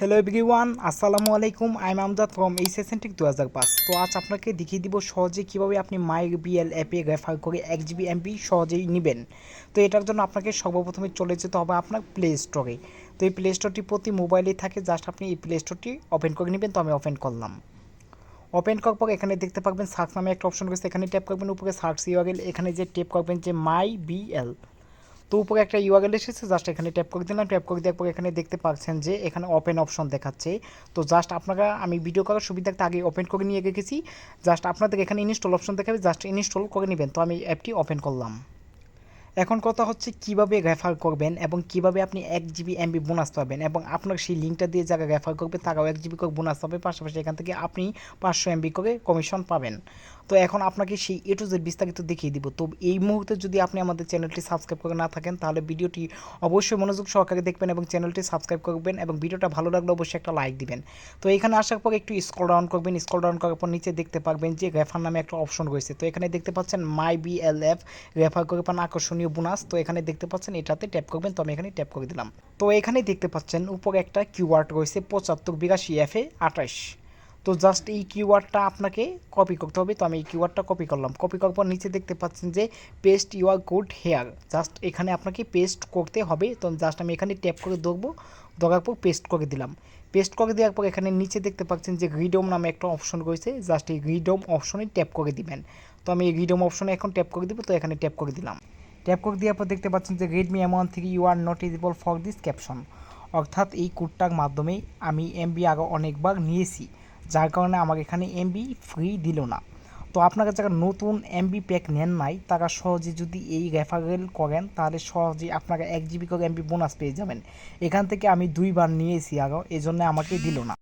Hello everyone, আসসালামু আলাইকুম। I am Amjad from এই সেশনটিক 2005। তো আজ আপনাকে দেখিয়ে দিব সহজে কীভাবে আপনি মাই বিএল অ্যাপে রেফার করে 1 GB এমবি সহজেই নেবেন। তো এটার জন্য আপনাকে সর্বপ্রথমে চলে যেতে হবে আপনার প্লে স্টোরে। তো এই প্লে স্টোরটি প্রতি মোবাইলেই থাকে, জাস্ট আপনি এই প্লে স্টোরটি ওপেন করে নেবেন। তো আমি ওপেন করলাম। ওপেন করার পর এখানে দেখতে পারবেন সার্চ নামে একটা অপশন রয়েছে, এখানে ট্যাপ করবেন উপরে সার্চ ইউআরএল, এখানে যে ট্যাপ করবেন যে মাই বিএল। তো উপরে একটা ইউআরএল এসেছে, জাস্ট এখানে ট্যাপ করে দিলাম। ট্যাপ করে দেওয়ার পর এখানে দেখতে পাচ্ছেন যে এখানে ওপেন অপশন দেখাচ্ছে। তো জাস্ট আপনারা, আমি ভিডিও করার সুবিধার্থে আগে ওপেন করে নিয়ে রেখেছি, জাস্ট আপনাদের এখানে ইনস্টল অপশন দেখাবে, জাস্ট ইনস্টল করে নেবেন। তো আমি অ্যাপটি ওপেন করলাম। এখন কথা হচ্ছে কিভাবে রেফার করবেন এবং কিভাবে আপনি 1 GB এমবি বোনাস পাবেন, এবং আপনার সেই লিঙ্কটা দিয়ে যারা রেফার করবে তারাও 1 GB করে বোনাস পাবে, পাশাপাশি এখান থেকে আপনি 500 এমবি করে কমিশন পাবেন। তো এখন আপনাকে সেই এ টু জেড বিস্তারিত দেখিয়ে দিব। তো এই মুহূর্তে যদি আপনি আমাদের চ্যানেলটি সাবস্ক্রাইব করে না থাকেন তাহলে ভিডিওটি অবশ্যই মনোযোগ সহকারে দেখবেন এবং চ্যানেলটি সাবস্ক্রাইব করবেন, এবং ভিডিওটা ভালো লাগলে অবশ্যই একটা লাইক দিবেন। তো এখানে আসার পর একটু স্ক্রল ডাউন করবেন। স্ক্রল ডাউন করার পর নিচে দেখতে পারবেন যে রেফার নামে একটা অপশন রয়েছে। তো এখানে দেখতে পাচ্ছেন মাই বিএলএফ রেফার করে পান আকর্ষণীয় বোনাস। তো এখানে দেখতে পাচ্ছেন এটাতে ট্যাপ করবেন। তো আমি এখানে ট্যাপ করে দিলাম। তো এখানে দেখতে পাচ্ছেন উপরে একটা কিওয়ার্ড রয়েছে 7582FA28। তো জাস্ট এই কিওয়ার্ডটা আপনাকে কপি করতে হবে। তো আমি এই কিওয়ার্ডটা কপি করলাম। কপি করার পর নিচে দেখতে পাচ্ছেন যে paste your code here, just এখানে আপনাকে পেস্ট করতে হবে। তো জাস্ট আমি এখানে ট্যাপ করে ধরবো, ধরার পর পেস্ট করে দিলাম। পেস্ট করে দেওয়ার পর এখানে নিচে দেখতে পাচ্ছেন যে রিডোম নামে একটা অপশন রয়েছে, জাস্ট এই রিডোম অপশনে ট্যাপ করে দিবেন। তো আমি এই রিডোম অপশনে এখন ট্যাপ করে দিব। তো এখানে ট্যাপ করে দিলাম। ট্যাপ করে দেওয়ার পর দেখতে পাচ্ছেন যে Redmi M1 you are not eligible for this caption, অর্থাৎ এই কোডটার মাধ্যমে আমি এমবি আরও অনেকবার নিয়েছি, যার কারণে আমার এখানে এমবি ফ্রি দিল না। তো আপনারা যারা নতুন এমবি প্যাক নেন নাই তারা সহজে যদি এই রেফারেল করেন তাহলে সহজে আপনারা 1 GB করে এমবি বোনাস পেয়ে যাবেন। এখান থেকে আমি 2বার নিয়েছি আরও, এই জন্য আমাকে দিল না।